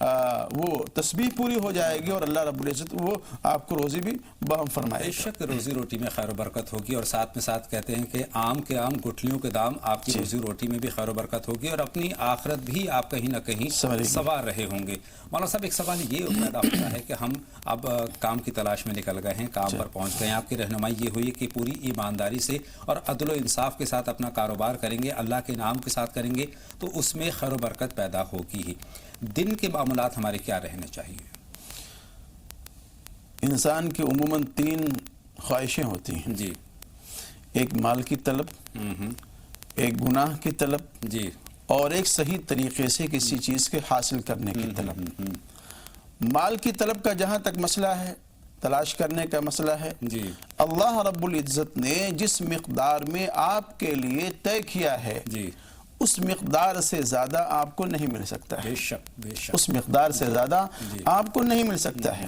وہ تسبیح پوری ہو جائے گی اور اللہ رب العزت وہ آپ کو روزی بھی بہم فرمائے بے گا۔ شک روزی روٹی میں خیر و برکت ہوگی، اور ساتھ میں ساتھ کہتے ہیں کہ آم کے آم گٹھلیوں کے دام، آپ کی روزی روٹی میں بھی خیر و برکت ہوگی، اور اپنی آخرت بھی آپ کہیں نہ کہیں سنوار رہے ہوں گے۔ مولانا صاحب ایک سوال یہ پیدا ہوتا ہے کہ ہم اب کام کی تلاش میں نکل گئے ہیں، کام پر پہنچ گئے ہیں، آپ کی رہنمائی یہ ہوئی کہ پوری ایمانداری سے اور عدل و انصاف کے ساتھ اپنا کاروبار کریں گے، اللہ کے نام کے ساتھ کریں گے تو اس میں خیر و برکت پیدا ہوگی ہی۔ دن کے معاملات ہمارے کیا رہنے چاہیے؟ انسان کی عموماً 3 خواہشیں ہوتی ہیں، جی، ایک مال کی طلب، ایک گناہ کی طلب، جی، اور ایک صحیح طریقے سے کسی چیز کے حاصل کرنے کی طلب۔ مال کی طلب کا جہاں تک مسئلہ ہے، تلاش کرنے کا مسئلہ ہے، جی، اللہ رب العزت نے جس مقدار میں آپ کے لیے طے کیا ہے جی، اس مقدار سے زیادہ آپ کو نہیں مل سکتا ہے، بے شک، بے شک، اس مقدار سے زیادہ آپ کو نہیں مل سکتا ہے۔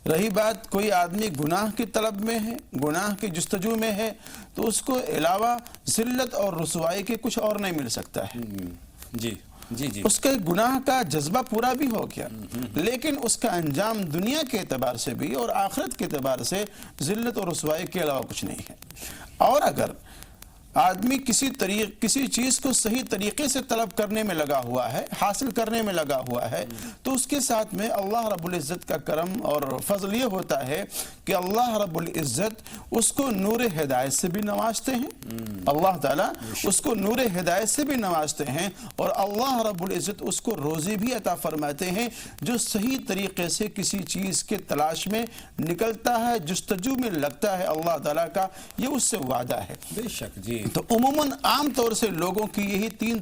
رہی بات کوئی آدمی گناہ کی طلب میں ہے، گناہ کی جستجو میں ہے، تو اس کو علاوہ ذلت اور رسوائی کے کچھ اور نہیں مل سکتا ہے۔ جی، جی، جی، اس کے گناہ کا جذبہ پورا بھی ہو گیا، لیکن اس کا انجام دنیا کے اعتبار سے بھی اور آخرت کے اعتبار سے ذلت اور رسوائی کے علاوہ کچھ نہیں ہے۔ اور اگر آدمی کسی چیز کو صحیح طریقے سے طلب کرنے میں لگا ہوا ہے، حاصل کرنے میں لگا ہوا ہے، تو اس کے ساتھ میں اللہ رب العزت کا کرم اور فضل یہ ہوتا ہے کہ اللہ رب العزت اس کو نور ہدایت سے بھی نوازتے ہیں، اللہ تعالیٰ اس کو نور ہدایت سے بھی نوازتے ہیں، اور اللہ رب العزت اس کو روزی بھی عطا فرماتے ہیں جو صحیح طریقے سے کسی چیز کے تلاش میں نکلتا ہے، جستجو میں لگتا ہے۔ اللہ تعالیٰ کا یہ اس سے وعدہ ہے۔ بے شک، جی، تو عموماً عام طور سے لوگوں کی یہی 3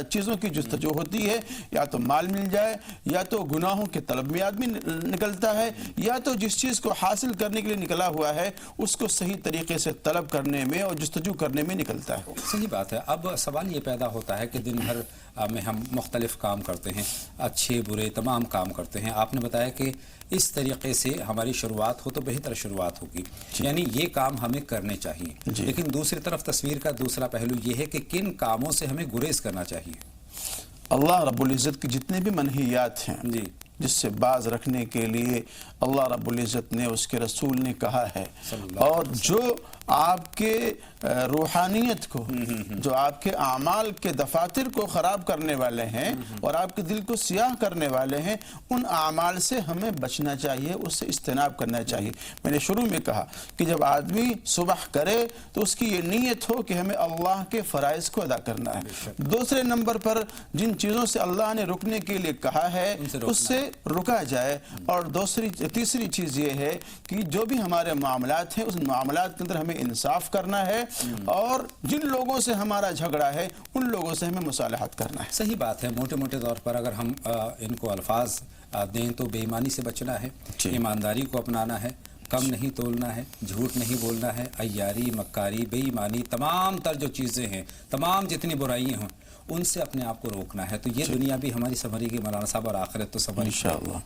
چیزوں کی جستجو ہوتی ہے، یا تو مال مل جائے، یا تو گناہوں کے طلب میں آدمی نکلتا ہے، یا تو جس چیز کو حاصل کرنے کے لیے نکلا ہوا ہے اس کو صحیح طریقے سے طلب کرنے میں اور جستجو کرنے میں نکلتا ہے۔ صحیح بات ہے۔ اب سوال یہ پیدا ہوتا ہے کہ دن بھر میں ہم مختلف کام کرتے ہیں، اچھے برے تمام کام کرتے ہیں۔ آپ نے بتایا کہ اس طریقے سے ہماری شروعات ہو تو بہتر شروعات ہوگی، یعنی یہ کام ہمیں کرنے چاہیے، لیکن دوسری طرف تصویر کا دوسرا پہلو یہ ہے کہ کن کاموں سے ہمیں گریز کرنا چاہیے؟ اللہ رب العزت کی جتنے بھی منہیات ہیں جی، جس سے باز رکھنے کے لیے اللہ رب العزت نے، اس کے رسول نے کہا ہے، اور جو آپ کے روحانیت کو، جو آپ کے اعمال کے دفاتر کو خراب کرنے والے ہیں اور آپ کے دل کو سیاہ کرنے والے ہیں، ان اعمال سے ہمیں بچنا چاہیے، اس سے اجتناب کرنا چاہیے۔ میں نے شروع میں کہا کہ جب آدمی صبح کرے تو اس کی یہ نیت ہو کہ ہمیں اللہ کے فرائض کو ادا کرنا ہے۔ دوسرے نمبر پر جن چیزوں سے اللہ نے رکنے کے لیے کہا ہے اس سے رکا جائے، اور تیسری چیز یہ ہے کہ جو بھی ہمارے معاملات ہیں اس معاملات کے اندر ہمیں انصاف کرنا ہے، اور جن لوگوں سے ہمارا جھگڑا ہے ان لوگوں سے ہمیں مصالحت کرنا ہے۔ صحیح بات ہے۔ موٹے موٹے طور پر اگر ہم ان کو الفاظ دیں تو بے ایمانی سے بچنا ہے، ایمانداری کو اپنانا ہے، کم نہیں تولنا ہے، جھوٹ نہیں بولنا ہے، عیاری، مکاری، بے ایمانی، تمام تر جو چیزیں ہیں، تمام جتنی برائیاں ہیں ان سے اپنے آپ کو روکنا ہے، تو یہ دنیا بھی ہماری سنورے گی مولانا صاحب، اور آخرت تو سنوری انشاءاللہ۔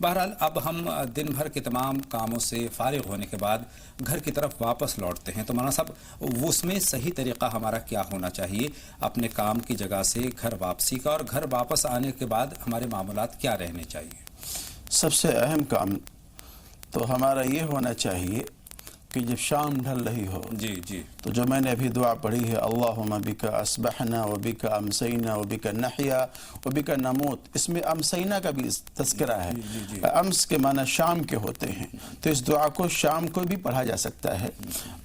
بہرحال اب ہم دن بھر کے تمام کاموں سے فارغ ہونے کے بعد گھر کی طرف واپس لوٹتے ہیں، تو مولانا صاحب اس میں صحیح طریقہ ہمارا کیا ہونا چاہیے اپنے کام کی جگہ سے گھر واپسی کا، اور گھر واپس آنے کے بعد ہمارے معاملات کیا رہنے چاہیے؟ سب سے اہم کام تو ہمارا یہ ہونا چاہیے کہ جب شام ڈھل رہی ہو، جی، جی، تو جو میں نے ابھی دعا پڑھی ہے، اللہم بک اصبحنا و بک امسینا و بک نحیا و بک نموت، اس میں امسینا کا بھی تذکرہ ہے، امس کے معنی شام کے ہوتے ہیں، تو اس دعا کو شام کو بھی پڑھا جا سکتا ہے۔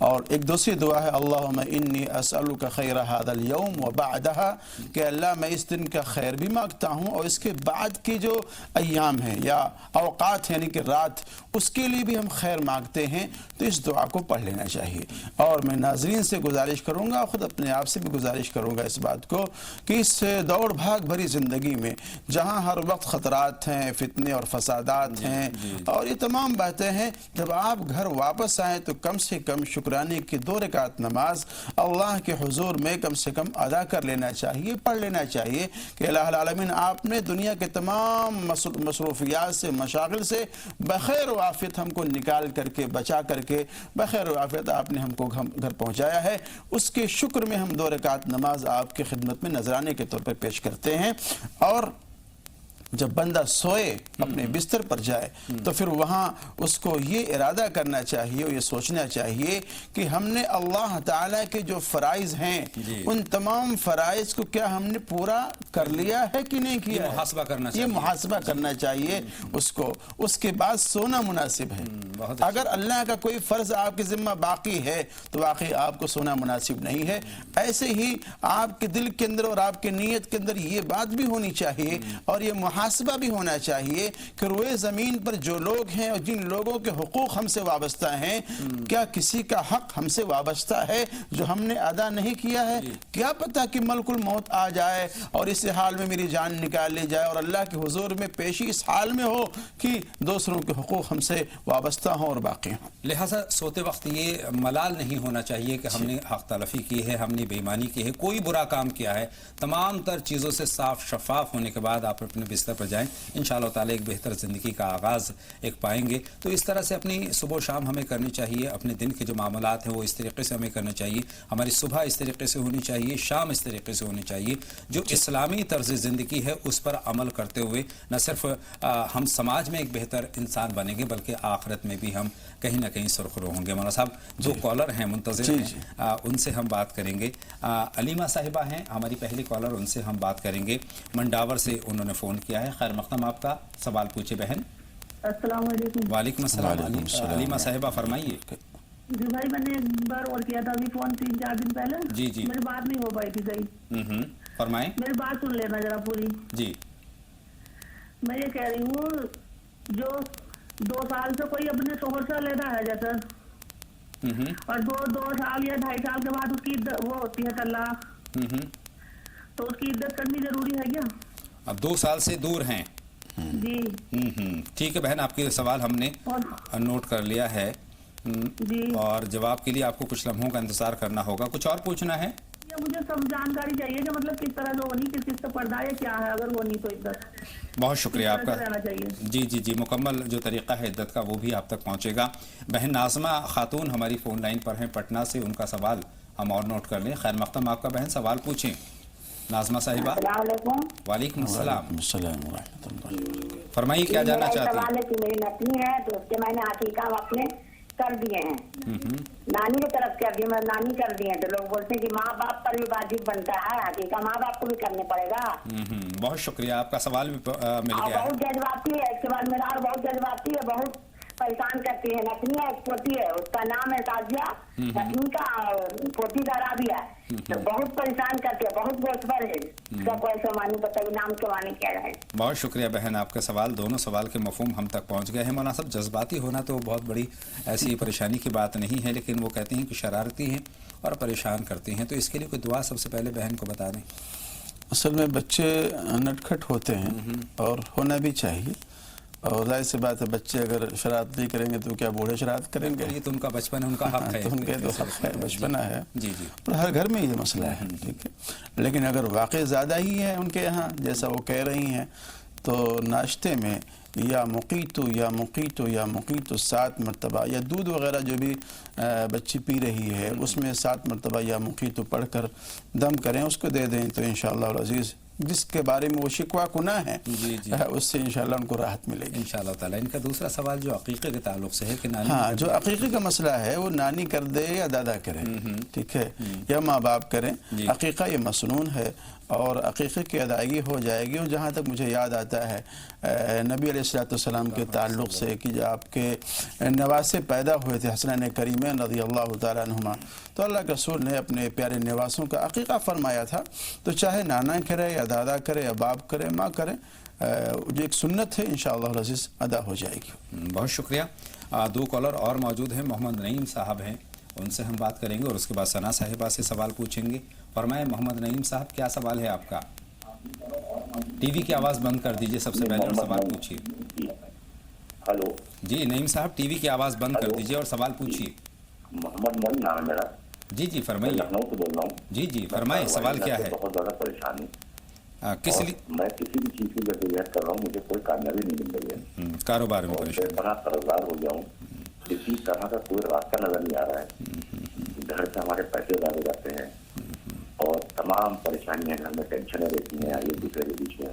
اور ایک دوسری دعا ہے، اللہم انی اسألک خیر هذا اليوم و بعدہا، کہ اللہ میں اس دن کا خیر بھی مانگتا ہوں، اور اس کے بعد کے جو ایام ہیں یا اوقات یعنی کہ رات، اس کے لیے بھی ہم خیر مانگتے ہیں، تو اس دعا کو پڑھ لینا چاہیے۔ اور میں ناظرین سے گزارش کروں گا، خود اپنے آپ سے بھی گزارش کروں گا اس بات کو، کہ اس دوڑ بھاگ بھری زندگی میں جہاں ہر وقت خطرات ہیں، فتنے اور فسادات ہیں، اور یہ تمام باتیں ہیں، جب آپ گھر واپس آئیں تو کم سے کم شکرانے کی 2 رکعت نماز اللہ کے حضور میں کم سے کم ادا کر لینا چاہیے، پڑھ لینا چاہیے کہ الہ العالمین آپ نے دنیا کے تمام مصروفیات سے، مشاغل سے بخیر و عافیت ہم کو نکال کر کے، بچا کر کے بخیر و عافیت آپ نے ہم کو گھر پہنچایا ہے، اس کے شکر میں ہم 2 رکعت نماز آپ کی خدمت میں نذرانے کے طور پر پیش کرتے ہیں۔ اور جب بندہ سوئے اپنے بستر پر جائے تو پھر وہاں اس کو یہ ارادہ کرنا چاہیے اور یہ سوچنا چاہیے کہ ہم نے اللہ تعالیٰ کے جو فرائض ہیں ان تمام فرائض کو کیا ہم نے پورا کر لیا ہے کہ نہیں کیا ہے. محاسبہ کرنا چاہیے. یہ محاسبہ کرنا چاہیے اس کو. اس کے بعد سونا مناسب ہے. اگر اللہ کا کوئی فرض آپ کے ذمہ باقی ہے تو واقعی آپ کو سونا مناسب نہیں ہے. ایسے ہی آپ کے دل کے اندر اور آپ کے نیت کے اندر یہ بات بھی ہونی چاہیے اور یہ محاسبہ بھی ہونا چاہیے کہ روئے زمین پر جو لوگ ہیں اور جن لوگوں کے حقوق ہم سے وابستہ ہیں, کیا کسی کا حق ہم سے وابستہ ہے جو ہم نے ادا نہیں کیا ہے؟ کیا پتہ کہ ملک الموت آ جائے اور اس حال میں میری جان نکال لی جائے اور اللہ کے حضور میں پیشی اس حال میں ہو کہ دوسروں کے حقوق ہم سے وابستہ ہوں اور باقی ہوں. لہٰذا سوتے وقت یہ ملال نہیں ہونا چاہیے کہ ہم نے حق تلفی کی ہے, ہم نے بے ایمانی کی ہے, کوئی برا کام کیا ہے. تمام تر چیزوں سے صاف شفاف ہونے کے بعد آپ اپنے بستر پر جائیں, انشاءاللہ تعالی ایک بہتر زندگی کا آغاز ایک پائیں گے. تو اس طرح سے اپنی صبح و شام ہمیں کرنی چاہیے. اپنے دن کے جو معاملات ہیں وہ اس طریقے سے ہمیں کرنا چاہیے. ہماری صبح اس طریقے سے ہونی چاہیے, شام اس طریقے سے ہونی چاہیے. جو اسلامی طرز زندگی ہے اس پر عمل کرتے ہوئے نہ صرف ہم سماج میں ایک بہتر انسان بنیں گے بلکہ آخرت میں بھی ہم کہیں نہ کہیں سرخرو ہوں گے. مولانا صاحب دو کالر ہیں منتظر ہیں, ان سے ہم بات کریں گے. علیمہ صاحبہ ہیں ہماری پہلی کالر, ان سے ہم بات کریں گے. منڈاور سے انہوں نے فون کیا ہے. خیر مقدم, آپ کا سوال پوچھے بہن. السلام علیکم. وعلیکم السلام. علیمہ صاحبہ فرمائیے. جی بھائی, میں نے ایک بار اور کیا تھا ابھی فون 3-4 دن پہلے. جی جی, میری بات نہیں ہو پائی تھی صحیح. فرمائیں. میری بات سن لینا ذرا پوری. جی, میں یہ کہہ رہی ہوں جو 2 سال سے کوئی اپنے شوہر سے علیحدہ ہے جیسا, اور 2 سال یا 2.5 سال کے بعد اس کی وہ ہوتی ہے طلاق, تو اس کی عدت کرنی ضروری ہے کیا؟ اب 2 سال سے دور ہیں. جی ٹھیک ہے بہن, آپ کی سوال ہم نے نوٹ کر لیا ہے جی, اور جواب کے لیے آپ کو کچھ لمحوں کا انتظار کرنا ہوگا. کچھ اور پوچھنا ہے؟ مجھے سب جانکاری چاہیے کہ مطلب کس طرح جو ہونی, کس چیز سے پردہ ہے, کیا ہے اگر ہونی تو عدت. بہت شکریہ آپ کا. رہنا چاہیے. جی جی جی, مکمل جو طریقہ ہے عدت کا وہ بھی آپ تک پہنچے گا. بہن ناظمہ خاتون ہماری فون لائن پر ہیں پٹنہ سے, ان کا سوال ہم اور نوٹ کر لیں. خیر مقدم آپ کا بہن, سوال پوچھیں. ناظمہ صاحبہ. السلام علیکم. وعلیکم السلام. السلام ورحمۃ اللہ. فرمائیے کیا جاننا چاہتے ہیں. سوال ہے کہ میری نتنی ہے تو اس کے میں نے عقیقہ اپنے کر دیے ہیں, نانی کی طرف کر دیے, میں نانی کر دیے ہیں, تو لوگ بولتے ہیں کہ ماں باپ پر بھی واجب بنتا ہے عقیقہ, ماں باپ کو بھی کرنے پڑے گا. بہت شکریہ, آپ کا سوال بھی مل گیا ہے. بہت جذباتی ہے, اس کے بعد میرا اور بہت جذباتی ہے, بہت پریشان کرتی ہے. نتنی ہے, ایک پوتی ہے, اس کا نام ہے تازیہ, نتنی کا پوتی کا رابعہ, تو بہت پریشان کرتی ہے, بہت گوشبر ہے, اس کا کوئی سمانی پتہ بھی نام کے معنی کیا ہے. بہت شکریہ بہن, آپ کا سوال, دونوں سوال کے مفہوم ہم تک پہنچ گئے ہیں. مناسب جذباتی ہونا تو بہت بڑی ایسی پریشانی کی بات نہیں ہے, لیکن وہ کہتے ہیں کہ شرارتی ہیں اور پریشان کرتی ہیں, تو اس کے لیے کوئی دعا سب سے پہلے بہن کو بتا دیں. اصل میں بچے نٹکھٹ ہوتے ہیں اور ہونا بھی چاہیے, اور ظاہر سی بات ہے بچے اگر شرارت نہیں کریں گے تو کیا بوڑھے شرارت کریں گے؟ یہ تو ان کا بچپن ہے, ان کا حق ہے, تو ان کے تو حق ہے, بچپنا ہے. جی جی, اور ہر گھر میں یہ مسئلہ ہے, ٹھیک ہے. لیکن اگر واقع زیادہ ہی ہے ان کے یہاں جیسا وہ کہہ رہی ہیں, تو ناشتے میں یا مقیتو 7 مرتبہ, یا دودھ وغیرہ جو بھی بچی پی رہی ہے اس میں 7 مرتبہ یا مقیتو پڑھ کر دم کریں, اس کو دے دیں, تو انشاءاللہ العزیز جس کے بارے میں وہ شکوہ گناہ ہے اس سے انشاءاللہ ان کو راحت ملے گی انشاءاللہ تعالی. ان کا دوسرا سوال جو عقیقے کے تعلق سے ہے کہ نانی, ہاں, جو عقیقے کا مسئلہ ہے وہ نانی کر دے یا دادا کرے, ٹھیک ہے, یا ماں باپ کریں. عقیقہ یہ مسنون ہے اور عقیقے کی ادائیگی ہو جائے گی. اور جہاں تک مجھے یاد آتا ہے نبی علیہ السلام کے تعلق سے کہ جب آپ کے نواسے پیدا ہوئے تھے حسنین کریمین رضی اللہ تعالیٰ عنہما, تو اللہ کے رسول نے اپنے پیارے نواسوں کا عقیقہ فرمایا تھا. تو چاہے نانا کرے یا دادا کرے یا باپ کرے ماں کرے, جو ایک سنت ہے انشاءاللہ العزیز ادا ہو جائے گی. بہت شکریہ. 2 کالر اور موجود ہیں. محمد نعیم صاحب ہیں, ان سے ہم بات کریں گے اور اس کے بعد ثنا صاحبہ سے سوال پوچھیں گے. فرمائیں محمد نعیم صاحب, کیا سوال ہے آپ کا؟ ٹی وی کی آواز بند کر دیجئے سب سے پہلے اور سوال پوچھیے. ہلو جی نعیم صاحب, ٹی وی کی آواز بند کر دیجئے اور سوال پوچھیے. محمد مول نام ہے میرا. جی جی فرمائیے. لکھنؤ سے بول رہا ہوں. جی جی فرمائیں, سوال کیا ہے؟ بہت زیادہ پریشان ہوں. کس لیے؟ میں کسی بھی چیز کی جدوجہد کر رہا ہوں, مجھے کوئی کامیابی نہیں مل رہی ہے. کاروبار میں پریشان, بڑا قرضدار ہو گیا ہوں, کسی طرح کا کوئی راستہ نظر نہیں آ رہا ہے. گھر سے ہمارے پیسے ضائع ہو جاتے ہیں اور تمام پریشانیاں گھر میں ٹینشنیں رہتی ہیں ایک دوسرے کے بیچ میں.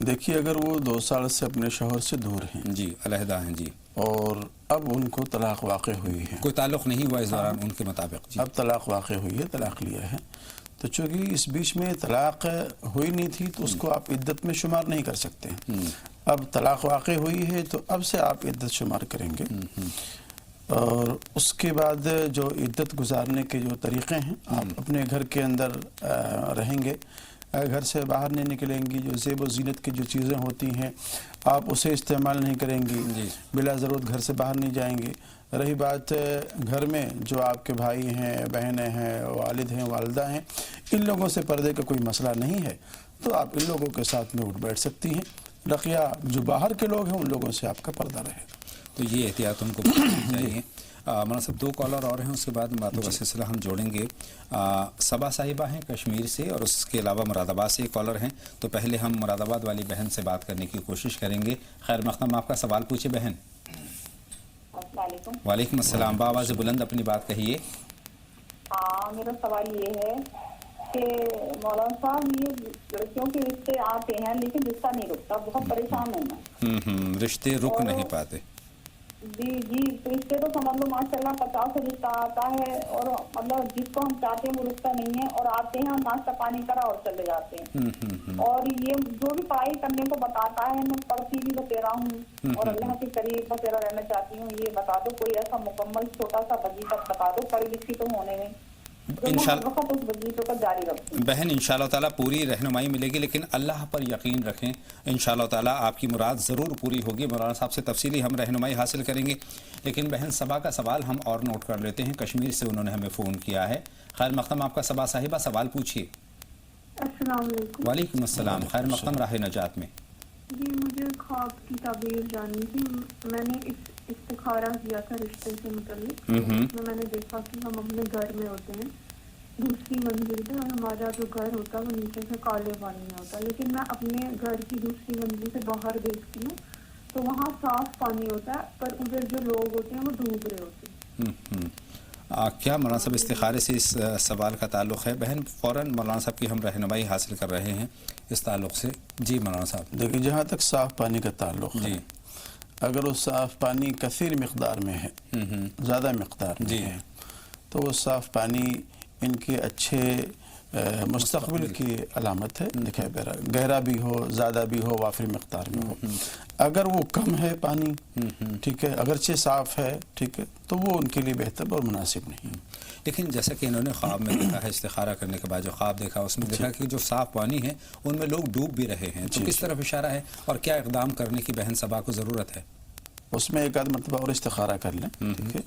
دیکھیے اگر وہ 2 سال سے اپنے شوہر سے دور ہیں جی علیحدہ ہیں جی اور اب ان کو طلاق واقع ہوئی ہے, کوئی تعلق نہیں ہوا اس دوران ان کے مطابق جی اب طلاق واقع ہوئی ہے, طلاق لیا ہے, تو چونکہ اس بیچ میں طلاق ہوئی نہیں تھی تو اس کو آپ عدت میں شمار نہیں کر سکتے. اب طلاق واقع ہوئی ہے تو اب سے آپ عدت شمار کریں گے, اور اس کے بعد جو عدت گزارنے کے جو طریقے ہیں, آپ اپنے گھر کے اندر رہیں گے, گھر سے باہر نہیں نکلیں گی, جو زیب و زینت کی جو چیزیں ہوتی ہیں آپ اسے استعمال نہیں کریں گی, بلا ضرورت گھر سے باہر نہیں جائیں گے. رہی بات گھر میں جو آپ کے بھائی ہیں, بہنیں ہیں, والد ہیں, والدہ ہیں, ان لوگوں سے پردے کا کوئی مسئلہ نہیں ہے تو آپ ان لوگوں کے ساتھ میں اٹھ بیٹھ سکتی ہیں. رقیہ جو باہر کے لوگ ہیں ان لوگوں سے آپ کا پردہ رہے گا. تو یہ احتیاط ان کو کرنی چاہیے. مولانا صاحب 2 کالر اور ہیں, اس کے بعد باتوں کا سلسلہ ہم جوڑیں گے. صبا صاحبہ ہیں کشمیر سے اور اس کے علاوہ مراد آباد سے کالر ہیں, تو پہلے ہم مراد آباد والی بہن سے بات کرنے کی کوشش کریں گے. خیر مقدم آپ کا سوال پوچھے بہن. السلام علیکم. وعلیکم السلام, بآواز بلند اپنی بات کہیے. میرا سوال یہ ہے کہ مولانا صاحب یہ لڑکیوں کے رشتے آتے ہیں لیکن رشتہ نہیں رکتا, بہت پریشان ہوں میں. رشتے رک نہیں پاتے. جی تو رشتے تو سمجھ لو ماشاء اللہ 50 سے رشتہ آتا ہے اور مطلب جس کو ہم چاہتے ہیں وہ رشتہ نہیں ہے, اور آتے ہیں ناشتہ پانی کرا اور چلے جاتے ہیں. اور یہ جو بھی پڑھائی کرنے کو بتاتا ہے میں پڑھتی بھی بتیرا ہوں اور اللہ کے قریب بتیرا رہنا چاہتی ہوں. یہ بتا دو کوئی ایسا مکمل چھوٹا سا وظیفہ بتا دو پڑھی لکھی تو ہونے میں وقت اس وظیفے کو جاری رکھوں. بہن انشاءاللہ تعالیٰ پوری رہنمائی ملے گی, لیکن اللہ پر یقین رکھیں, انشاءاللہ تعالیٰ آپ کی مراد ضرور پوری ہوگی. مولانا صاحب سے تفصیلی ہم رہنمائی حاصل کریں گے. لیکن بہن صبا کا سوال ہم اور نوٹ کر لیتے ہیں, کشمیر سے انہوں نے ہمیں فون کیا ہے. خیر مقدم آپ کا صبا صاحبہ سوال پوچھیے. السلام علیکم. وعلیکم السلام. خیر مقدم راہ نجات میں. جی مجھے خواب کی تعبیر جاننی تھی. میں نے استخارہ کیا تھا رشتے سے متعلق. میں نے دیکھا کہ ہم اپنے گھر میں ہوتے ہیں دوسری منزل پہ, اور ہمارا جو گھر ہوتا ہے وہ نیچے سے کالے پانی میں ہوتا ہے, لیکن میں اپنے گھر کی دوسری منزل سے باہر دیکھتی ہوں تو وہاں صاف پانی ہوتا ہے, پر ادھر جو لوگ ہوتے ہیں وہ ڈوب رہے ہوتے ہیں. کیا مولانا صاحب استخارے سے اس سوال کا تعلق ہے؟ بہن فوراً مولانا صاحب کی ہم رہنمائی حاصل کر رہے ہیں اس تعلق سے. جی مولانا صاحب. دیکھیے جہاں تک صاف پانی کا تعلق ہے, اگر وہ صاف پانی کثیر مقدار میں ہے, زیادہ مقدار میں ہے, تو وہ صاف پانی ان کے اچھے مستقبل کی علامت ہے. دیکھیں گہرا بھی ہو, زیادہ بھی ہو, وافر مقدار میں ہو. اگر وہ کم ہے پانی, ٹھیک ہے, اگرچہ صاف ہے, ٹھیک ہے, تو وہ ان کے لیے بہتر اور مناسب نہیں. لیکن جیسا کہ انہوں نے خواب میں دیکھا ہے, استخارہ کرنے کے بعد جو خواب دیکھا اس میں دیکھا کہ جو صاف پانی ہے ان میں لوگ ڈوب بھی رہے ہیں, تو کس طرف اشارہ ہے اور کیا اقدام کرنے کی بہن صبا کو ضرورت ہے؟ اس میں ایک آدھ مرتبہ اور استخارہ کر لیں. ٹھیک ہے,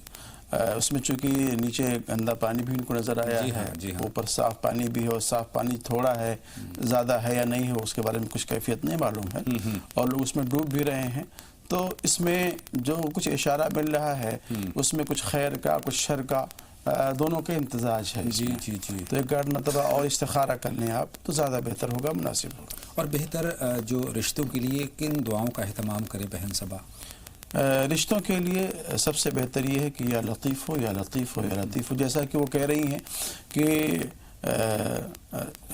اس میں چونکہ نیچے گندا پانی بھی ان کو نظر آیا ہے, اوپر صاف پانی بھی ہو, صاف پانی تھوڑا ہے, زیادہ ہے یا نہیں ہو اس کے بارے میں کچھ کیفیت نہیں معلوم ہے, اور لوگ اس میں ڈوب بھی رہے ہیں, تو اس میں جو کچھ اشارہ مل رہا ہے اس میں کچھ خیر کا کچھ شر کا دونوں کے امتزاج ہے. تو ایک آدھ مرتبہ اور استخارہ کر لیں آپ تو زیادہ بہتر ہوگا, مناسب ہوگا. اور بہتر جو رشتوں کے لیے کن دعاؤں کا اہتمام کرے بہن صبا؟ رشتوں کے لیے سب سے بہتر یہ ہے کہ یا لطیف ہو یا لطیف ہو یا لطیف ہو, جیسا کہ وہ کہہ رہی ہیں کہ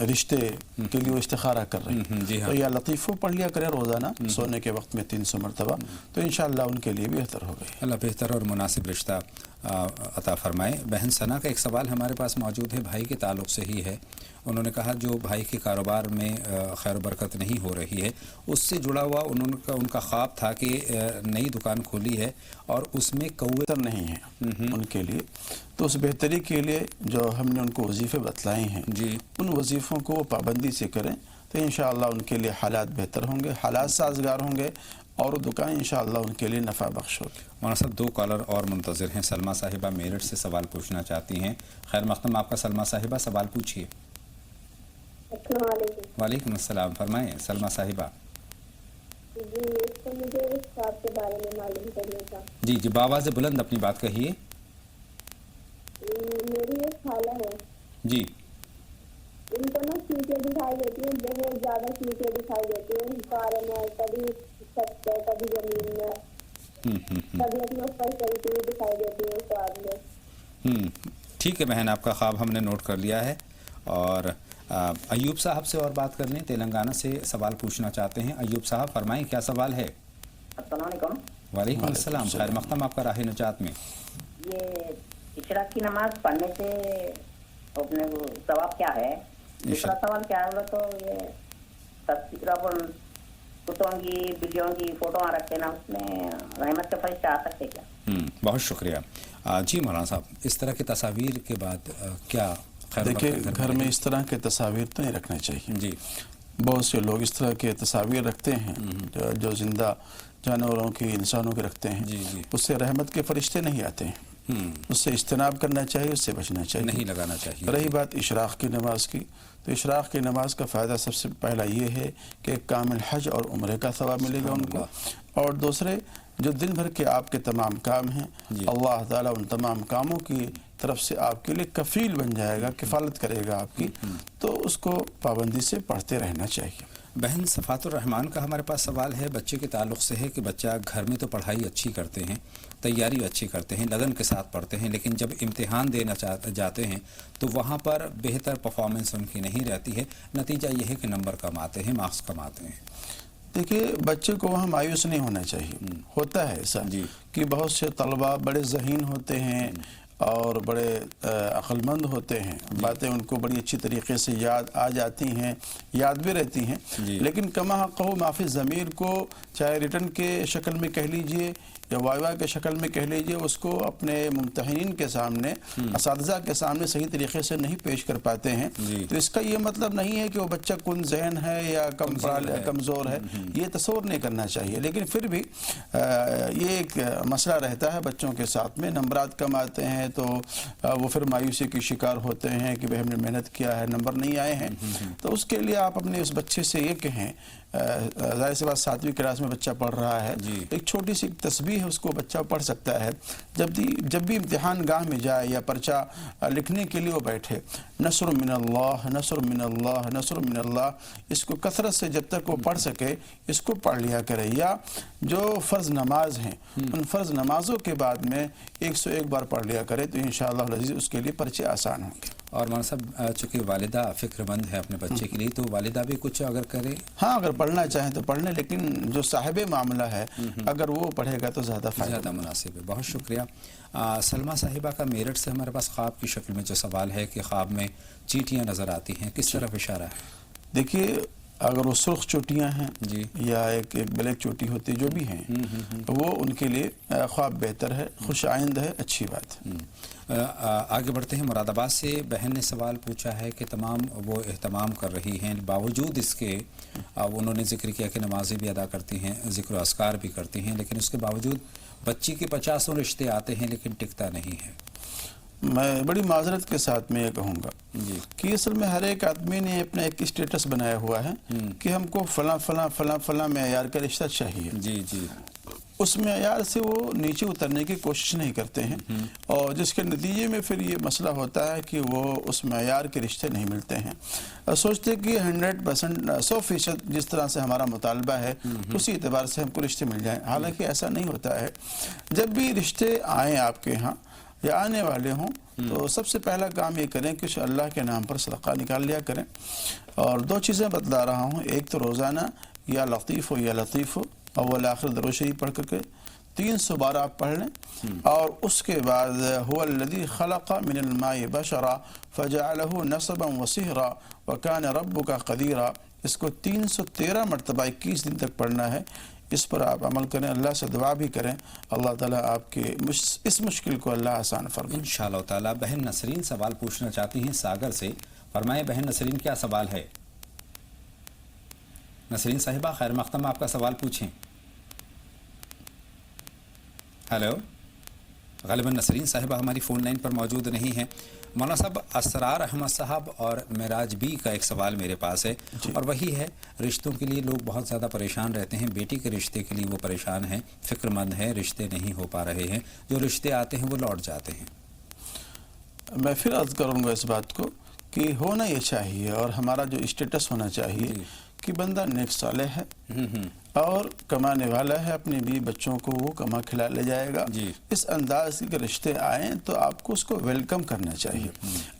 رشتے کے لیے وہ استخارہ کر رہی ہیں, تو یا لطیف ہو پڑھ لیا کرے روزانہ سونے کے وقت میں 300 مرتبہ, تو انشاءاللہ ان کے لیے بھی بہتر ہوگا. اللہ بہتر اور مناسب رشتہ عطا فرمائے. بہن ثنا کا ایک سوال ہمارے پاس موجود ہے, بھائی کے تعلق سے ہی ہے. انہوں نے کہا جو بھائی کے کاروبار میں خیر و برکت نہیں ہو رہی ہے, اس سے جڑا ہوا ان کا خواب تھا کہ نئی دکان کھولی ہے اور اس میں کوے نہیں ہیں ان کے لیے, تو اس بہتری کے لیے جو ہم نے ان کو وظیفے بتلائے ہیں ان وظیفوں کو وہ پابندی سے کریں تو انشاءاللہ ان کے لیے حالات بہتر ہوں گے, حالات سازگار ہوں گے, اور دکان انشاءاللہ ان کے لیے نفع بخش ہوگی. مولانا صاحب 2 کالر اور منتظر ہیں. سلمہ صاحبہ میرٹھ سے سوال پوچھنا چاہتی ہیں. خیر مقدم آپ کا سلمہ صاحبہ سوال پوچھیے. السلام علیکم. وعلیکم السلام, فرمائیں سلمہ صاحبہ. جی تو مجھے اس خواب کے بارے میں معلوم کرنا تھا. جی بآواز بلند اپنی بات کہیے. میری ایک خالہ ہے, جی ان کو نا چیٹیں دکھائی دیتی ہیں, بہت زیادہ چیٹیں دکھائی دیتی ہیں کار میں, کبھی چھت پہ, کبھی زمین میں, کبھی اپنے اوپر چلتی ہوئی دکھائی دیتی ہیں خواب میں. ٹھیک ہے بہن, آپ کا خواب ہم نے نوٹ کر لیا ہے, اور ایوب صاحب سے اور بات کر لیں، تلنگانہ سے سوال پوچھنا چاہتے ہیں۔ ایوب صاحب فرمائیں، کیا سوال ہے؟ السلام علیکم۔ وعلیکم السلام، خیر مقدم آپ کا راہ نجات میں۔ یہ اشراق کی نماز پڑھنے سے اپنے کو ثواب کیا ہے؟ دوسرا سوال کیا ہے تو یہ تصویر کتوں کی بلیوں کی فوٹو رکھتے نا، اس میں رحمت کے فرشتے آ سکتے کیا؟ بہت شکریہ جی مولانا صاحب، اس طرح کی تصاویر کے بعد کیا خیر؟ دیکھیں گھر میں اس طرح کے تصاویر تو نہیں رکھنے چاہیے جی۔ بہت سے لوگ اس طرح کے تصاویر رکھتے ہیں جو زندہ جانوروں کی، انسانوں کے رکھتے ہیں، اس سے رحمت کے فرشتے نہیں آتے ہیں، اس سے اجتناب کرنا چاہیے، اس سے بچنا چاہیے، نہیں لگانا چاہیے۔ رہی بات اشراق کی نماز کی، تو اشراق کی نماز کا فائدہ سب سے پہلا یہ ہے کہ کامل حج اور عمرے کا ثواب ملے گا ان کو، اور دوسرے جو دن بھر کے آپ کے تمام کام ہیں اللہ تعالیٰ ان تمام کاموں کی طرف سے آپ کے لیے کفیل بن جائے گا، کفالت کرے گا آپ کی، تو اس کو پابندی سے پڑھتے رہنا چاہیے۔ بہن صفات الرحمان کا ہمارے پاس سوال ہے، بچے کے تعلق سے ہے کہ بچہ گھر میں تو پڑھائی اچھی کرتے ہیں، تیاری اچھی کرتے ہیں، لگن کے ساتھ پڑھتے ہیں، لیکن جب امتحان دینا جاتے ہیں تو وہاں پر بہتر پرفارمنس ان کی نہیں رہتی ہے، نتیجہ یہ ہے کہ نمبر کم آتے ہیں، مارکس کم آتے ہیں۔ دیکھیے بچے کو وہاں مایوس نہیں ہونا چاہیے، ہوتا ہے ایسا کہ بہت سے طلباء بڑے ذہین ہوتے ہیں اور بڑے عقل مند ہوتے ہیں، باتیں ان کو بڑی اچھی طریقے سے یاد آ جاتی ہیں، یاد بھی رہتی ہیں، لیکن کما حقہ معافی ضمیر کو چاہے ریٹن کے شکل میں کہہ لیجئے یا وائوا کے شکل میں کہہ لیجئے، اس کو اپنے ممتحنین کے سامنے، اساتذہ کے سامنے صحیح طریقے سے نہیں پیش کر پاتے ہیں، تو اس کا یہ مطلب نہیں ہے کہ وہ بچہ کن ذہن ہے یا کمزور ہے، یہ تصور نہیں کرنا چاہیے، لیکن پھر بھی یہ ایک مسئلہ رہتا ہے بچوں کے ساتھ میں، نمبرات کم آتے ہیں تو وہ پھر مایوسی کی شکار ہوتے ہیں کہ ہم نے محنت کیا ہے، نمبر نہیں آئے ہیں، تو اس کے لیے آپ اپنے اس بچے سے یہ کہیں، ظاہر سی بات 7ویں کلاس میں بچہ پڑھ رہا ہے، ایک چھوٹی سی تسبیح ہے اس کو بچہ پڑھ سکتا ہے، جب بھی امتحان گاہ میں جائے یا پرچہ لکھنے کے لیے وہ بیٹھے، نصر من اللہ، نصر من اللہ، نصر من اللہ، اس کو کثرت سے جب تک وہ پڑھ سکے اس کو پڑھ لیا کرے، یا جو فرض نماز ہیں ان فرض نمازوں کے بعد میں 101 بار پڑھ لیا کرے، تو انشاءاللہ العزیز اس کے لیے پرچے آسان ہوں گے۔ اور مولانا صاحب چونکہ والدہ فکر مند ہے اپنے بچے کے لیے، تو والدہ بھی کچھ اگر کرے، ہاں اگر پڑھنا چاہیں تو پڑھ لیں، لیکن جو صاحب معاملہ ہے اگر وہ پڑھے گا تو زیادہ مناسب ہے۔ بہت شکریہ۔ سلمہ صاحبہ کا میرٹھ سے ہمارے پاس خواب کی شکل میں جو سوال ہے کہ خواب میں چیٹیاں نظر آتی ہیں، کس طرف اشارہ ہے؟ دیکھیے اگر وہ سرخ چوٹیاں ہیں یا ایک بلیک چوٹی ہوتی جو بھی ہیں، وہ ان کے لیے خواب بہتر ہے، خوش آئند ہے، اچھی بات ہے۔ آگے بڑھتے ہیں۔ مراد آباد سے بہن نے سوال پوچھا ہے کہ تمام وہ اہتمام کر رہی ہیں، باوجود اس کے انہوں نے ذکر کیا کہ نمازیں بھی ادا کرتی ہیں، ذکر و اذکار بھی کرتی ہیں، لیکن اس کے باوجود بچی کے 50 رشتے آتے ہیں لیکن ٹکتا نہیں ہے۔ میں بڑی معذرت کے ساتھ میں یہ کہوں گا کہ اصل میں ہر ایک آدمی نے اپنا ایک اسٹیٹس بنایا ہوا ہے کہ ہم کو فلاں فلاں فلاں فلاں معیار کا رشتہ چاہیے، اس معیار سے وہ نیچے اترنے کی کوشش نہیں کرتے ہیں، اور جس کے نتیجے میں پھر یہ مسئلہ ہوتا ہے کہ وہ اس معیار کے رشتے نہیں ملتے ہیں، سوچتے کہ 100% 100% جس طرح سے ہمارا مطالبہ ہے اسی اعتبار سے ہم کو رشتے مل جائیں، حالانکہ ایسا نہیں ہوتا ہے۔ جب بھی رشتے آئیں آپ کے ہاں یا آنے والے ہوں تو سب سے پہلا کام یہ کریں کہ اللہ کے نام پر صدقہ نکال لیا کریں، اور 2 چیزیں بتلا رہا ہوں، ایک تو روزانہ یا لطیف ہو یا لطیف ہو اول آخر درود شریف پڑھ کر کے 300 بار آپ پڑھ لیں، اور اس کے بعد هو الذی خلق من الماء بشرا فجعله نسبا وصہرا وکان ربک قدیرا، اس کو 313 مرتبہ 21 دن تک پڑھنا ہے، اس پر آپ عمل کریں، اللہ سے دعا بھی کریں، اللہ تعالیٰ آپ کے اس مشکل کو اللہ آسان فرمائے انشاءاللہ تعالیٰ۔ بہن نسرین سوال پوچھنا چاہتی ہیں ساگر سے، فرمائیں بہن نسرین کیا سوال ہے؟ نسرین صاحبہ خیر مقدم، آپ کا سوال پوچھیں۔ ہیلو، غالباً نسرین صاحبہ ہماری فون لائن پر موجود نہیں ہیں۔ مولانا صاحب اسرار احمد صاحب اور معراج بی کا ایک سوال میرے پاس ہے، اور وہی ہے رشتوں کے لیے لوگ بہت زیادہ پریشان رہتے ہیں، بیٹی کے رشتے کے لیے وہ پریشان ہیں، فکر مند ہیں، رشتے نہیں ہو پا رہے ہیں، جو رشتے آتے ہیں وہ لوٹ جاتے ہیں۔ میں پھر عرض کروں گا اس بات کو کہ ہونا یہ چاہیے، اور ہمارا جو اسٹیٹس ہونا چاہیے کہ بندہ نیک صالح ہے، اور کمانے والا ہے، اپنے بیوی بچوں کو وہ کما کھلا لے جائے گا. جی. اس انداز کے رشتے آئیں تو آپ کو اس کو ویلکم کرنا چاہیے.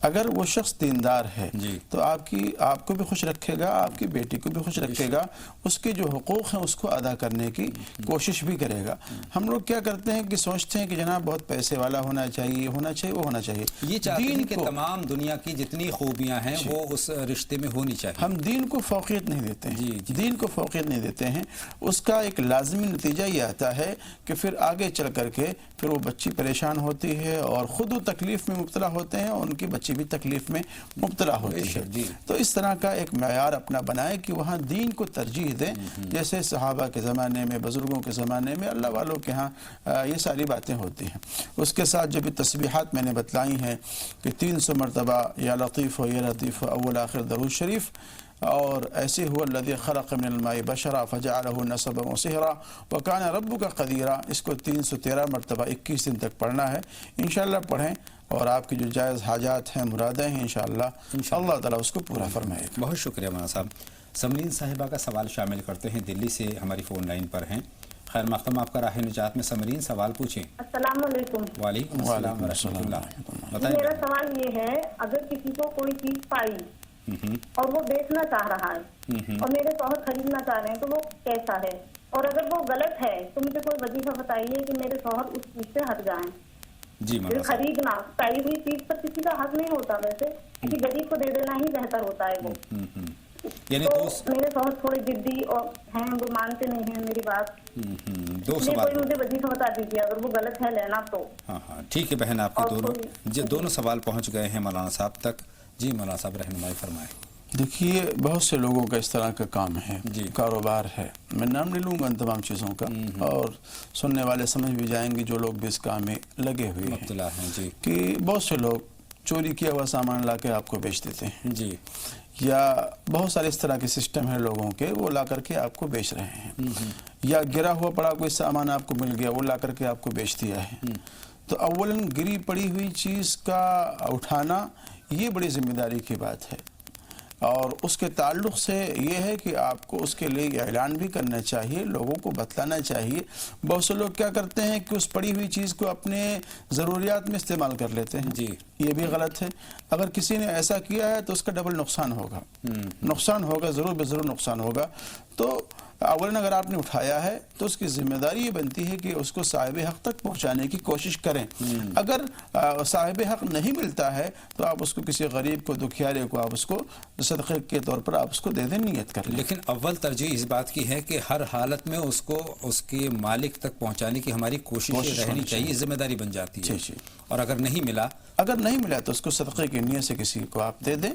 اگر وہ شخص دیندار ہے تو آپ کو بھی خوش رکھے گا، آپ کی بیٹی کو بھی خوش رکھے گا، اس کے جو حقوق ہیں اس کو ادا کرنے کی کوشش بھی کرے گا. ہم لوگ کیا کرتے ہیں کہ سوچتے ہیں کہ جناب بہت پیسے والا ہونا چاہیے، ہونا چاہیے، وہ ہونا چاہیے. یہ چاہتے ہیں کہ تمام دنیا کی جتنی خوبیاں ہیں وہ اس رشتے میں ہونی چاہیے. ہم دین کو فوقیت نہیں دیتے ہیں. دین کو فوقیت نہیں دیتے ہیں. اس کا ایک لازمی نتیجہ یہ آتا ہے کہ پھر آگے چل کر کے پھر وہ بچی پریشان ہوتی ہے اور خود وہ تکلیف میں مبتلا ہوتے ہیں اور ان کی بچی بھی تکلیف میں مبتلا ہوتی ہے. تو اس طرح کا ایک معیار اپنا بنائے کہ وہاں دین کو ترجیح دیں، جیسے صحابہ کے زمانے میں، بزرگوں کے زمانے میں اللہ والوں کے ہاں یہ ساری باتیں ہوتی ہیں. اس کے ساتھ جو بھی تسبیحات میں نے بتلائی ہیں کہ 300 مرتبہ یا لطیف ہو یا لطیف ہو اول آخر درود شریف، اور ایسے ہوا الذی خلق من الماء بشرا فجعلہ نسبا وصہرا وکان ربک قدیرا، اس کو 313 مرتبہ 21 دن تک پڑھنا ہے. انشاءاللہ پڑھیں اور آپ کی جو جائز حاجات ہیں، مرادیں ہیں، انشاءاللہ اللہ تعالیٰ اس کو پورا فرمائے گا. بہت شکریہ مولانا صاحب. سمرین صاحبہ کا سوال شامل کرتے ہیں، دلی سے ہماری فون لائن پر ہیں. خیر مقدم آپ کا راہ نجات میں. سمرین سوال پوچھیں. السلام علیکم. وعلیکم السلام ورحمۃ اللہ. بتائیں. میرا سوال یہ ہے، اگر کسی کو کوئی چیز پائی اور وہ بیچنا چاہ رہا ہے اور میرے شوہر خریدنا چاہ رہے ہیں تو وہ کیسا ہے؟ اور اگر وہ غلط ہے تو مجھے کوئی وظیفہ بتائیے کہ میرے شوہر اس چیز سے ہٹ جائیں. جی خریدنا پائی ہوئی چیز پر کسی کا حق نہیں ہوتا، ویسے کسی غریب کو دے دینا ہی بہتر ہوتا ہے. وہ یعنی تو میرے شوہر تھوڑے ضدی اور ہیں، وہ مانتے نہیں ہیں میری بات. دو سوال کوئی مجھے وظیفہ بتا دیجیے اگر وہ غلط ہے لینا تو. ہاں ٹھیک ہے بہن، آپ کے دونوں سوال پہنچ گئے ہیں مولانا صاحب تک. جی مولانا صاحب رہنمائی فرمائیں. دیکھیے بہت سے لوگوں کا اس طرح کا کام ہے، کاروبار ہے. میں نام نہیں لوں گا ان تمام چیزوں کا، اور سننے والے سمجھ بھی جائیں گے جو لوگ بھی اس کام میں لگے ہوئے ہیں کہ بہت سے لوگ چوری کیا ہوا سامان لا کے آپ کو بیچ دیتے ہیں. جی. یا بہت سارے اس طرح کے سسٹم ہیں لوگوں کے، وہ لا کر کے آپ کو بیچ رہے ہیں. یا گرا ہوا پڑا کوئی سامان آپ کو مل گیا، وہ لا کر کے آپ کو بیچ دیا ہے. تو اولاً گری پڑی ہوئی چیز کا اٹھانا یہ بڑی ذمہ داری کی بات ہے، اور اس کے تعلق سے یہ ہے کہ آپ کو اس کے لیے اعلان بھی کرنا چاہیے، لوگوں کو بتلانا چاہیے. بہت سے لوگ کیا کرتے ہیں کہ اس پڑی ہوئی چیز کو اپنے ضروریات میں استعمال کر لیتے ہیں. یہ بھی غلط ہے. اگر کسی نے ایسا کیا ہے تو اس کا ڈبل نقصان ہوگا. نقصان ہوگا، ضرور بے ضرور نقصان ہوگا. تو اولاً اگر آپ نے اٹھایا ہے تو اس کی ذمہ داری یہ بنتی ہے کہ اس کو صاحب حق تک پہنچانے کی کوشش کریں. اگر صاحب حق نہیں ملتا ہے تو آپ اس کو کسی غریب کو، دکھیارے کو آپ اس کو صدقے کے طور پر آپ اس کو دے دیں، نیت کر لیں. لیکن اول ترجیح اس بات کی ہے کہ ہر حالت میں اس کو اس کے مالک تک پہنچانے کی ہماری کوشش رہنی چاہیے، ذمہ داری بن جاتی ہے. اور اگر نہیں ملا تو اس کو صدقے کی نیت سے کسی کو آپ دے دیں.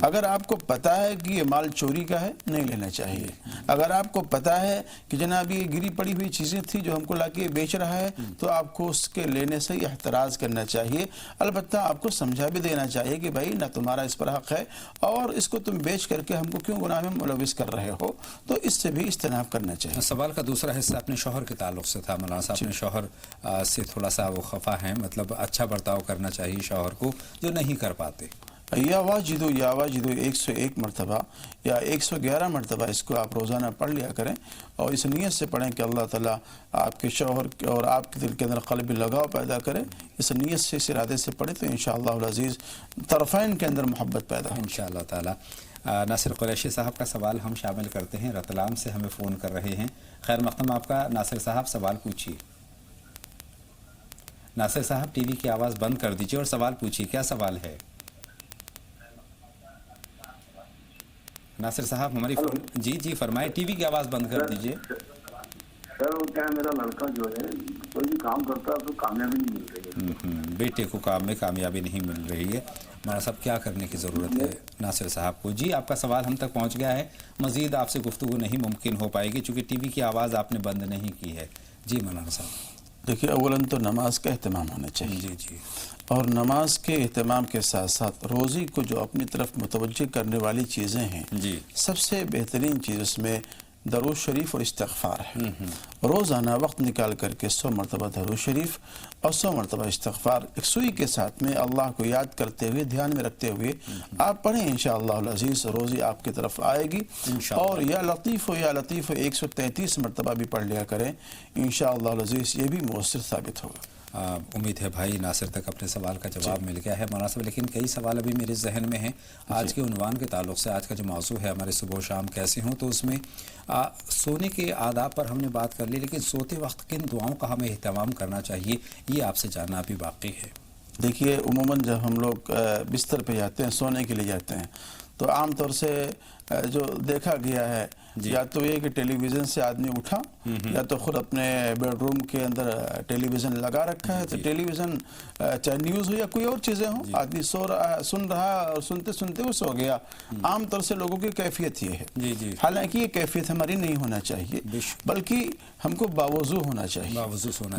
اگر آپ کو پتا ہے کہ یہ مال چوری کا ہے، نہیں لینا چاہیے. اگر آپ کو پتا ہے کہ جناب یہ گری پڑی ہوئی چیزیں تھی جو ہم کو لا کے بیچ رہا ہے، تو آپ کو اس کے لینے سے احتراز کرنا چاہیے. البتہ آپ کو سمجھا بھی دینا چاہیے کہ بھائی نہ تمہارا اس پر حق ہے، اور اس کو تم بیچ کر کے ہم کو کیوں گناہ میں ملوث کر رہے ہو. تو اس سے بھی اجتناب کرنا چاہیے. سوال کا دوسرا حصہ اپنے شوہر کے تعلق سے تھا. مولانا صاحب اپنے شوہر سے تھوڑا سا وہ خفا ہیں، مطلب اچھا برتاؤ کرنا چاہیے شوہر کو جو نہیں کر پاتے. یا واجدو 101 مرتبہ یا 111 مرتبہ اس کو آپ روزانہ پڑھ لیا کریں، اور اس نیت سے پڑھیں کہ اللہ تعالیٰ آپ کے شوہر اور آپ کے دل کے اندر قلبی لگاؤ پیدا کرے. اس نیت سے، اس ارادے سے پڑھیں تو انشاءاللہ العزیز طرفین کے اندر محبت پیدا ہو انشاءاللہ تعالیٰ. ناصر قریشی صاحب کا سوال ہم شامل کرتے ہیں، رتلام سے ہمیں فون کر رہے ہیں. خیر مقدم آپ کا. ناصر صاحب سوال پوچھیے. ناصر صاحب ٹی وی کی آواز بند کر دیجیے اور سوال پوچھیے. کیا سوال ہے ناصر صاحب؟ ہماری جی فرمائے. ٹی وی کی آواز بند کر دیجیے. سر وہ کیا ہے، میرا لڑکا جو ہے کوئی بھی کام کرتا ہے تو کامیابی نہیں مل رہی ہے. بیٹے کو کام میں کامیابی نہیں مل رہی ہے. مولانا صاحب کیا کرنے کی ضرورت ہے ناصر صاحب کو؟ جی آپ کا سوال ہم تک پہنچ گیا ہے. مزید آپ سے گفتگو نہیں ممکن ہو پائے گی چونکہ ٹی وی کی آواز آپ نے بند نہیں کی ہے. جی مولانا صاحب. دیکھیے اولاً تو نماز کا اہتمام ہونا چاہیے. جی. اور نماز کے اہتمام کے ساتھ ساتھ روزی کو جو اپنی طرف متوجہ کرنے والی چیزیں ہیں، سب سے بہترین چیز اس میں درود شریف اور استغفار ہے۔ روزانہ وقت نکال کر کے 100 مرتبہ درود شریف اور 100 مرتبہ استغفار یکسوئی کے ساتھ میں اللہ کو یاد کرتے ہوئے دھیان میں رکھتے ہوئے آپ پڑھیں، انشاءاللہ العزیز روزی آپ کی طرف آئے گی۔ اور یا لطیف ہو یا لطیف ہو 133 مرتبہ بھی پڑھ لیا کریں، انشاءاللہ العزیز یہ بھی مؤثر ثابت ہوگا۔ امید ہے بھائی ناصر تک اپنے سوال کا جواب مل گیا ہے مناسب، لیکن کئی سوال ابھی میرے ذہن میں ہیں آج کے عنوان کے تعلق سے۔ آج کا جو موضوع ہے ہمارے صبح و شام کیسے ہوں، تو اس میں سونے کے آداب پر ہم نے بات کر لی، لیکن سوتے وقت کن دعاؤں کا ہمیں اہتمام کرنا چاہیے یہ آپ سے جاننا بھی باقی ہے۔ دیکھیے عموماً جب ہم لوگ بستر پہ جاتے ہیں، سونے کے لیے جاتے ہیں، تو عام طور سے جو دیکھا گیا ہے یا تو یہ کہ ٹیلی ویژن سے آدمی اٹھا یا تو خود اپنے بیڈ روم کے اندر ٹیلی ویژن لگا رکھا ہے، تو ٹیلی ویژن چاہے نیوز ہو یا کوئی اور چیزیں ہوں، آدمی سن رہا اور سنتے سنتے وہ سو گیا۔ عام طور سے لوگوں کی کیفیت یہ ہے، حالانکہ یہ کیفیت ہماری نہیں ہونا چاہیے، بلکہ ہم کو باوضو ہونا چاہیے،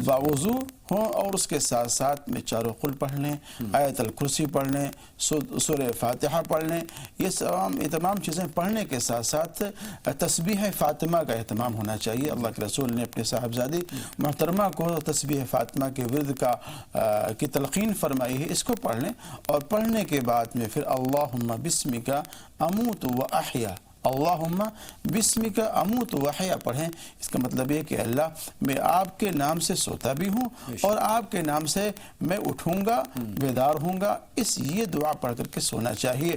باوضو ہوں، اور اس کے ساتھ ساتھ میں چاروں قل پڑھ لیں، آیت الکرسی پڑھ لیں، سورہ فاتحہ پڑھ لیں۔ یہ تمام چیزیں پڑھنے کے ساتھ ساتھ تسبیح فاطمہ کا اہتمام ہونا چاہیے۔ اللہ کے رسول نے اپنے صاحبزادی محترمہ کو تسبیح فاطمہ کے ورد کی تلقین فرمائی ہے، اس کو پڑھ لیں، اور پڑھنے کے بعد میں پھر اللہم بسمک اموت و احیا، اللہم بسمک اموت و احیا پڑھیں۔ اس کا مطلب یہ کہ اللہ میں آپ کے نام سے سوتا بھی ہوں اور آپ کے نام سے میں اٹھوں گا، بیدار ہوں گا۔ یہ دعا پڑھ کر کے سونا چاہیے۔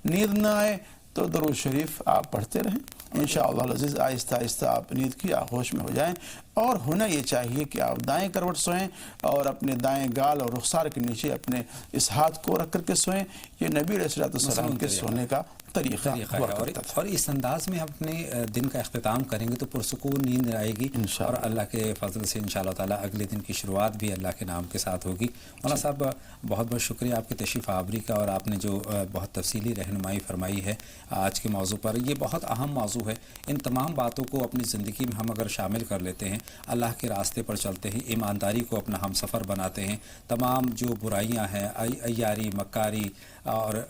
نیند نہ آئے تو درود شریف آپ پڑھتے رہیں، انشاءاللہ العزیز آہستہ آہستہ آپ نیند کی آغوش میں ہو جائیں۔ اور ہونا یہ چاہیے کہ آپ دائیں کروٹ سوئیں اور اپنے دائیں گال اور رخسار کے نیچے اپنے اس ہاتھ کو رکھ کر کے سوئیں۔ یہ نبی علیہ السلام کے سونے کا طریقہ ہوا کرتا تھا، اور اس انداز میں ہم اپنے دن کا اختتام کریں گے تو پرسکون نیند آئے گی، اور اللہ کے فضل سے انشاءاللہ تعالیٰ اگلے دن کی شروعات بھی اللہ کے نام کے ساتھ ہوگی۔ مولانا صاحب بہت بہت شکریہ آپ کی تشریف آوری کا، اور آپ نے جو بہت تفصیلی رہنمائی فرمائی ہے آج کے موضوع پر۔ یہ بہت اہم موضوع ہے، ان تمام باتوں کو اپنی زندگی میں ہم اگر شامل کر لیتے ہیں، اللہ کے راستے پر چلتے ہیں، ایمانداری کو اپنا ہم سفر بناتے ہیں، تمام جو برائیاں ہیں، عیاری، مکاری اور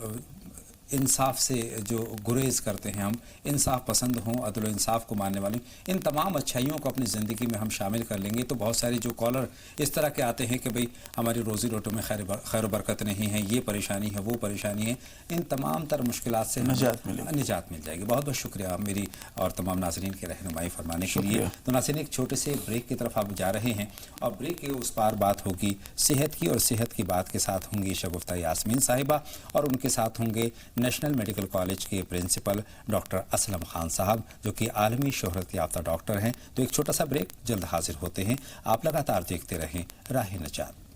انصاف سے جو گریز کرتے ہیں، ہم انصاف پسند ہوں، عدل و انصاف کو ماننے والے، ان تمام اچھائیوں کو اپنی زندگی میں ہم شامل کر لیں گے تو بہت سارے جو کالر اس طرح کے آتے ہیں کہ بھئی ہماری روزی روٹوں میں خیر و برکت نہیں ہے، یہ پریشانی ہے، وہ پریشانی ہے، ان تمام تر مشکلات سے نجات مل جائے گی۔ بہت بہت شکریہ میری اور تمام ناظرین کی رہنمائی فرمانے کے لیے۔ تو ناظرین ایک چھوٹے سے بریک کی طرف آپ جا رہے ہیں، اور بریک کے اس پار بات ہوگی صحت کی، اور صحت کی بات کے ساتھ ہوں گی شگفتہ یاسمین صاحبہ، اور ان کے ساتھ ہوں گے نیشنل میڈیکل کالج کے پرنسپل ڈاکٹر اسلم خان صاحب، جو کہ عالمی شہرت یافتہ ڈاکٹر ہیں۔ تو ایک چھوٹا سا بریک، جلد حاضر ہوتے ہیں۔ آپ لگاتار دیکھتے رہیں راہ نجات۔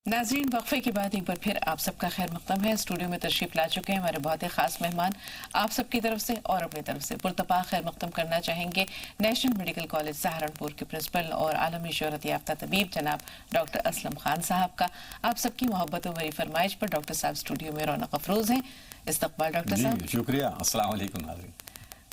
ناظرین وقفے کے بعد ایک بار پھر آپ سب کا خیر مقدم ہے۔ اسٹوڈیو میں تشریف لا چکے ہیں ہمارے بہت ہی خاص مہمان، آپ سب کی طرف سے اور اپنی طرف سے پرتپاہ خیر مقدم کرنا چاہیں گے نیشنل میڈیکل کالج سہارنپور کے پرنسپل اور عالمی شہرت یافتہ طبیب جناب ڈاکٹر اسلم خان صاحب کا۔ آپ سب کی محبت و بڑی فرمائش پر ڈاکٹر صاحب اسٹوڈیو میں رونق افروز ہیں۔ استقبال ڈاکٹر صاحب۔ شکریہ، السلام علیکم ناظرین۔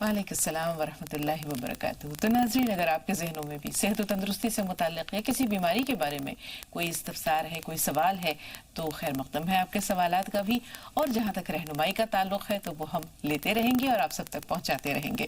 وعلیکم السلام ورحمۃ اللہ وبرکاتہ۔ تو ناظرین اگر آپ کے ذہنوں میں بھی صحت و تندرستی سے متعلق یا کسی بیماری کے بارے میں کوئی استفسار ہے، کوئی سوال ہے، تو خیر مقدم ہے آپ کے سوالات کا بھی، اور جہاں تک رہنمائی کا تعلق ہے تو وہ ہم لیتے رہیں گے اور آپ سب تک پہنچاتے رہیں گے۔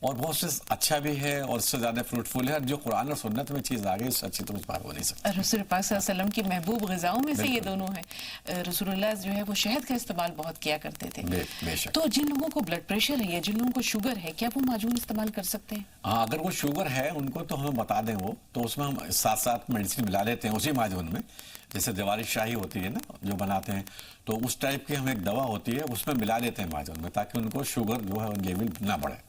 اور بہت سے اچھا بھی ہے اور اس سے زیادہ فروٹفل ہے، اور جو قرآن اور سنت میں چیز آ گئی اس سے اچھی تو کچھ بات ہو نہیں سکتی۔ رسول پاک صلی اللہ علیہ وسلم کی محبوب غذاؤں میں سے یہ دونوں ہیں۔ رسول اللہ جو ہے وہ شہد کا استعمال بہت کیا کرتے تھے۔ بے شک۔ تو جن لوگوں کو بلڈ پریشر ہے یا جن لوگوں کو شوگر ہے، کیا وہ معجون استعمال کر سکتے ہیں؟ ہاں، اگر وہ شوگر ہے ان کو تو ہمیں بتا دیں وہ، تو اس میں ہم ساتھ ساتھ میڈیسن ملا لیتے ہیں اسی معجون میں، جیسے دیوالی شاہی ہوتی ہے نا جو بناتے ہیں، تو اس ٹائپ کی ہم ایک دوا ہوتی ہے اس میں ملا لیتے ہیں معجون میں، تاکہ ان کو شوگر جو ہے لیول نہ بڑھے۔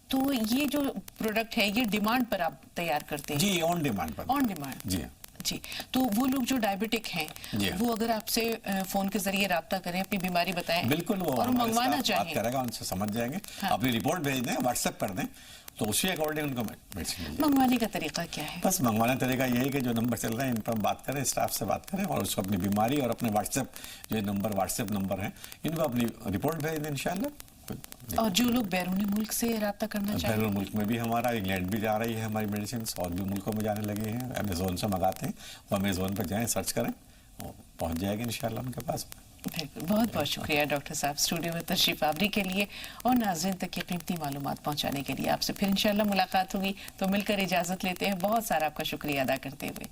تو یہ جو پروڈکٹ ہے یہ ڈیمانڈ پر آپ تیار کرتے ہیں؟ جی، آن ڈیمانڈ پر۔ آن ڈیمانڈ، جی جی۔ تو وہ لوگ جو ڈائبٹک ہیں وہ اگر آپ سے فون کے ذریعے رابطہ کریں، اپنی بیماری بتائیں بالکل، وہ اور منگوانا چاہیں، بات کرے گا، ان سے سمجھ جائیں گے، اپنی رپورٹ بھیج دیں، واٹس ایپ کر دیں، تو اسی اکارڈنگ ان کو میڈیسن مل جائے۔ منگوانے کا طریقہ کیا ہے؟ بس منگوانے کا طریقہ یہی کہ جو نمبر چل رہے ہیں ان پر بات کریں، اسٹاف سے بات کریں، اور اس کو اپنی بیماری اور اپنے واٹس ایپ نمبر ہیں ان کو اپنی رپورٹ بھیج دیں انشاءاللہ۔ اور جو لوگ بیرون ملک سے رابطہ کرنا چاہیں؟ بیرون ملک میں بھی ہمارا انگلینڈ بھی جا رہی ہے ہماری میڈیسنس، اور بھی ملکوں میں جانے لگے ہیں، امیزون سے منگاتے ہیں، وہ امیزون پہ جائیں، سرچ کریں، اور پہنچ جائے گی انشاءاللہ ان کے پاس۔ بہت بہت شکریہ ڈاکٹر صاحب اسٹوڈیو میں تشریف آوری کے لیے اور ناظرین تک یہ قیمتی معلومات پہنچانے کے لیے۔ آپ سے پھر انشاءاللہ ملاقات ہوگی، تو مل کر اجازت لیتے ہیں، بہت سارا آپ کا شکریہ ادا کرتے ہوئے،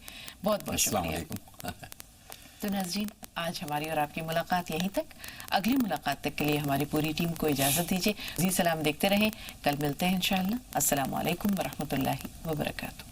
بہت بہت السلام شکریہ۔ علیکم۔ تو ناظرین، آج ہماری اور آپ کی ملاقات یہیں تک، اگلی ملاقات تک کے لیے ہماری پوری ٹیم کو اجازت دیجیے۔ جی سلام دیکھتے رہیں، کل ملتے ہیں انشاءاللہ۔ السلام علیکم ورحمۃ اللہ وبرکاتہ۔